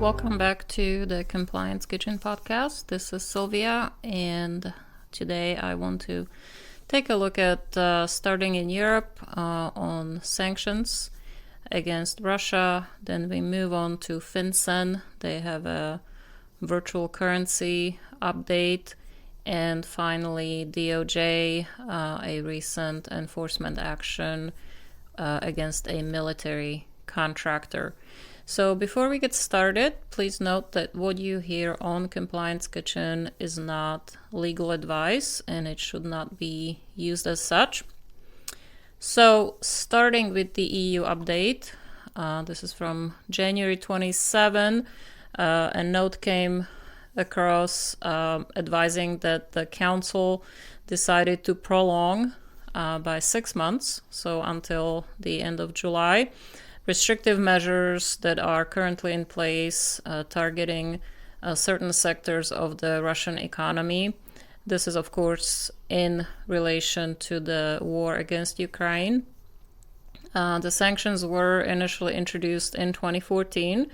welcome back to the Compliance Kitchen podcast. This is Silvia, and today I want to take a look at starting in Europe on sanctions against Russia. Then we move on to FinCEN. They have a virtual currency update. And finally, DOJ, a recent enforcement action against a military contractor. So before we get started, please note that what you hear on Compliance Kitchen is not legal advice and it should not be used as such. So starting with the EU update, this is from January 27. A note came across advising that the Council decided to prolong by 6 months, so until the end of July, restrictive measures that are currently in place targeting certain sectors of the Russian economy. This is, of course, in relation to the war against Ukraine. The sanctions were initially introduced in 2014.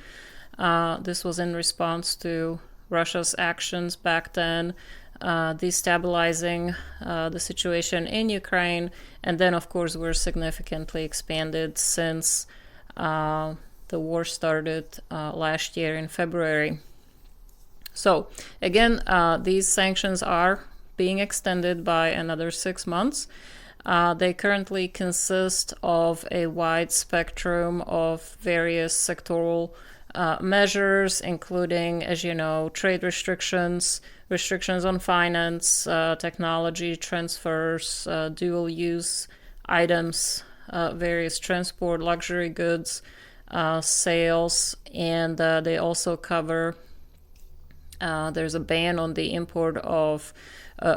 This was in response to Russia's actions back then, destabilizing the situation in Ukraine, and then, of course, were significantly expanded since the war started last year in February. So again, these sanctions are being extended by another 6 months. They currently consist of a wide spectrum of various sectoral measures, including, as you know, trade restrictions, restrictions on finance, technology transfers, dual-use items, various transport, luxury goods, sales, and they also cover, there's a ban on the import of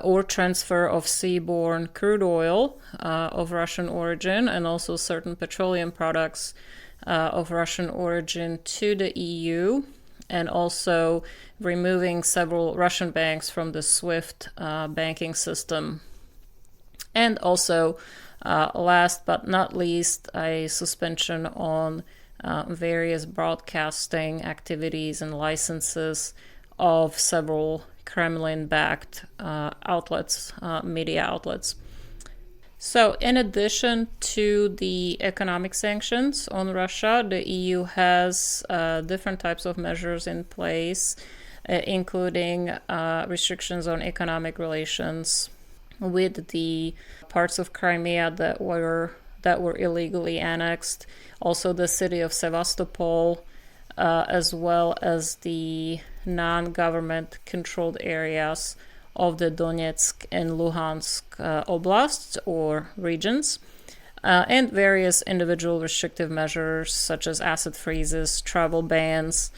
or transfer of seaborne crude oil of Russian origin, and also certain petroleum products of Russian origin to the EU, and also removing several Russian banks from the SWIFT banking system. And also, last but not least, a suspension on various broadcasting activities and licenses of several Kremlin-backed outlets, media outlets. So in addition to the economic sanctions on Russia, the EU has different types of measures in place, including restrictions on economic relations with the parts of Crimea that were illegally annexed, also the city of Sevastopol, as well as the non-government controlled areas of the Donetsk and Luhansk oblasts or regions, and various individual restrictive measures such as asset freezes, travel bans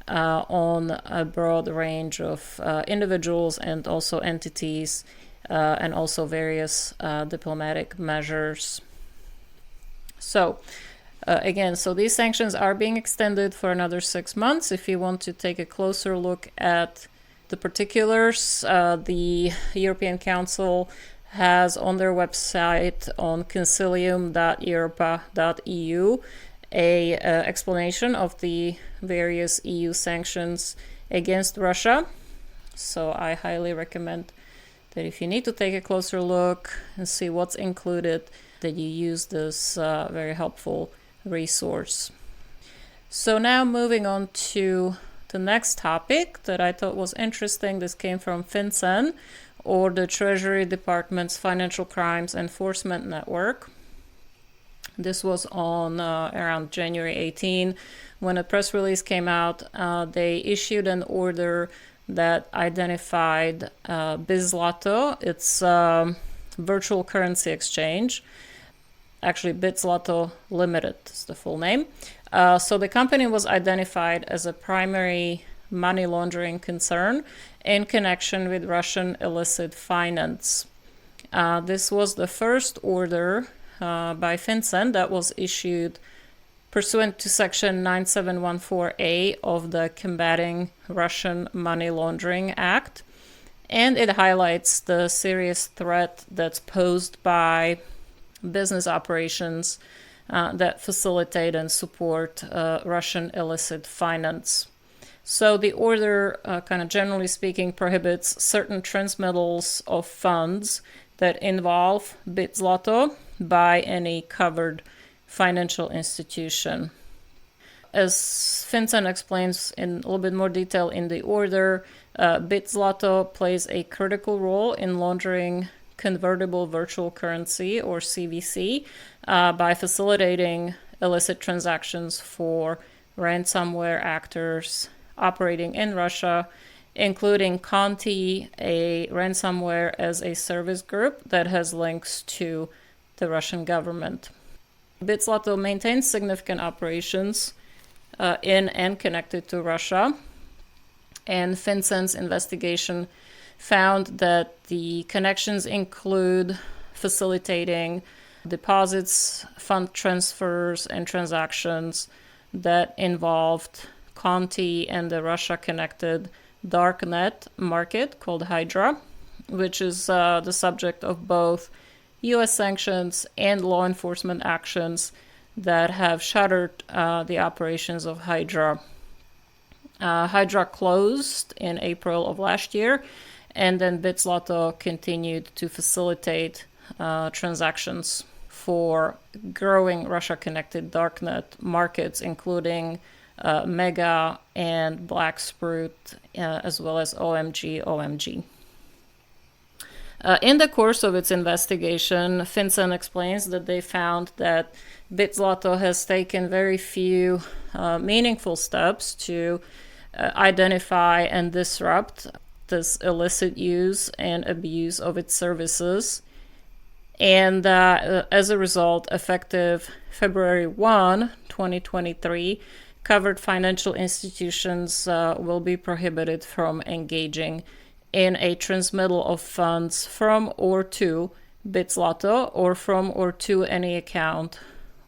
on a broad range of individuals and also entities, and also various diplomatic measures. So again, so these sanctions are being extended for another 6 months. If you want to take a closer look at the particulars, the European Council has on their website on concilium.europa.eu a explanation of the various EU sanctions against Russia. So I highly recommend that if you need to take a closer look and see what's included, that you use this very helpful resource. So now moving on to the next topic that I thought was interesting. This came from FinCEN, or the Treasury Department's Financial Crimes Enforcement Network. This was on around January 18 when a press release came out. They issued an order that identified Bitzlato. It's a virtual currency exchange. Actually, Bitzlato Limited is the full name. So the company was identified as a primary money laundering concern in connection with Russian illicit finance. This was the first order by FinCEN that was issued pursuant to Section 9714A of the Combating Russian Money Laundering Act. And it highlights the serious threat that's posed by business operations that facilitate and support Russian illicit finance. So the order, kind of generally speaking, prohibits certain transmittals of funds that involve Bitzlato by any covered financial institution. As FinCEN explains in a little bit more detail in the order, Bitzlato plays a critical role in laundering convertible virtual currency, or CVC, by facilitating illicit transactions for ransomware actors operating in Russia, including Conti, a ransomware as a service group that has links to the Russian government. Bitzlato maintains significant operations in and connected to Russia, and FinCEN's investigation found that the connections include facilitating deposits, fund transfers, and transactions that involved Conti and the Russia-connected darknet market called Hydra, which is the subject of both U.S. sanctions and law enforcement actions that have shuttered the operations of Hydra. Hydra closed in April of last year, and then Bitzlato continued to facilitate transactions for growing Russia-connected darknet markets, including Mega and Blacksprut, as well as OMG. In the course of its investigation, FinCEN explains that they found that Bitzlato has taken very few meaningful steps to identify and disrupt this illicit use and abuse of its services. And as a result, effective February 1, 2023, covered financial institutions will be prohibited from engaging in a transmittal of funds from or to Bitzlato, or from or to any account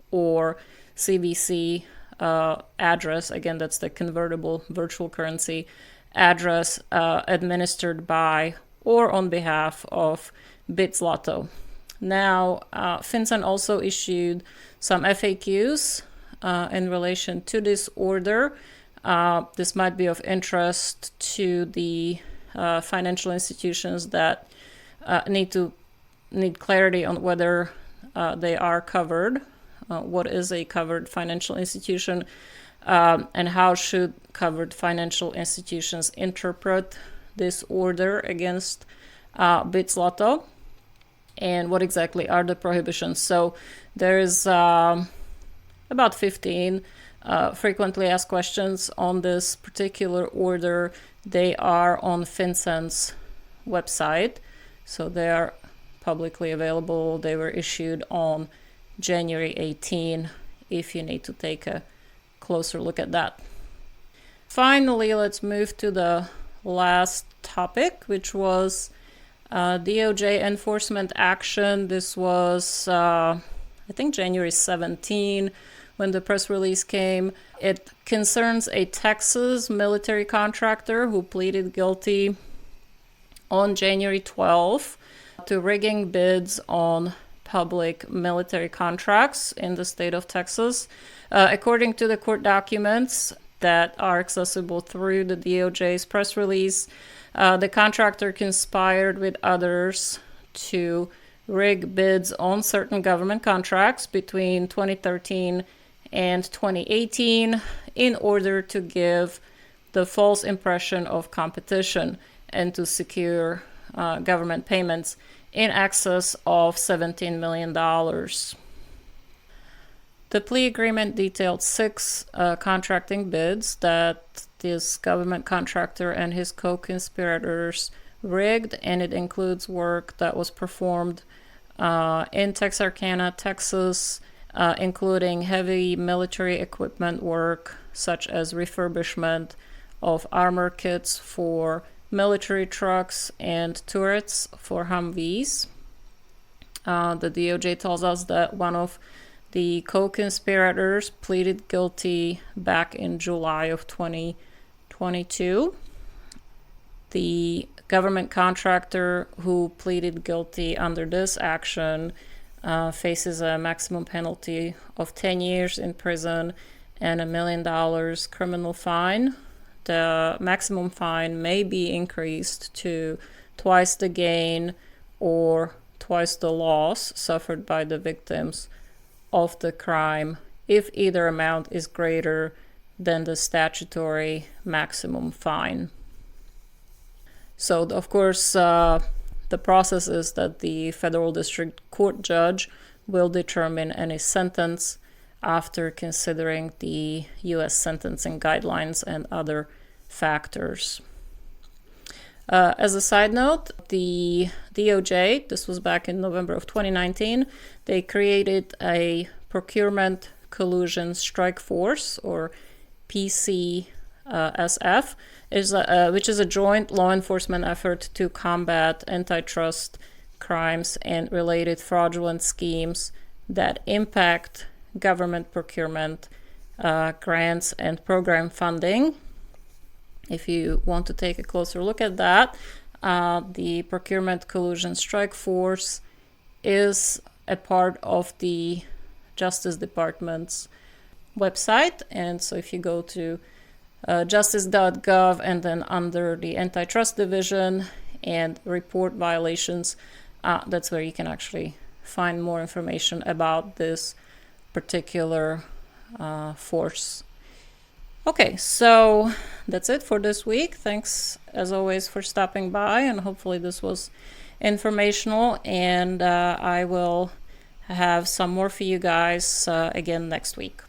or CVC address. Again, that's the convertible virtual currency address administered by or on behalf of Bitzlato. Now, FinCEN also issued some FAQs in relation to this order. This might be of interest to the financial institutions that need clarity on whether they are covered. What is a covered financial institution, and how should covered financial institutions interpret this order against Bitzlato, and what exactly are the prohibitions? So there's about 15 frequently asked questions on this particular order. They are on FinCEN's website, so they are publicly available. They were issued on January 18, if you need to take a closer look at that. Finally, let's move to the last topic, which was DOJ enforcement action. This was, I think, January 17 when the press release came. It concerns a Texas military contractor who pleaded guilty on January 12 to rigging bids on public military contracts in the state of Texas. According to the court documents that are accessible through the DOJ's press release, the contractor conspired with others to rig bids on certain government contracts between 2013 and 2018 in order to give the false impression of competition and to secure government payments in excess of $17 million. The plea agreement detailed 6 contracting bids that this government contractor and his co-conspirators rigged, and it includes work that was performed in Texarkana, Texas, including heavy military equipment work such as refurbishment of armor kits for military trucks and turrets for Humvees. The DOJ tells us that one of the co-conspirators pleaded guilty back in July of 2022. The government contractor who pleaded guilty under this action faces a maximum penalty of 10 years in prison and $1 million criminal fine. the maximum fine may be increased to twice the gain or twice the loss suffered by the victims of the crime if either amount is greater than the statutory maximum fine. So, of course, the process is that the federal district court judge will determine any sentence after considering the U.S. sentencing guidelines and other factors. As a side note, the DOJ, this was back in November of 2019, they created a procurement collusion strike force, or PCSF, which is a joint law enforcement effort to combat antitrust crimes and related fraudulent schemes that impact government procurement, grants, and program funding. If you want to take a closer look at that, the Procurement Collusion Strike Force is a part of the Justice Department's website. And so if you go to justice.gov and then under the Antitrust Division and report violations, that's where you can actually find more information about this particular force. Okay, so that's it for this week. Thanks, as always, for stopping by, and hopefully this was informational, and I will have some more for you guys again next week.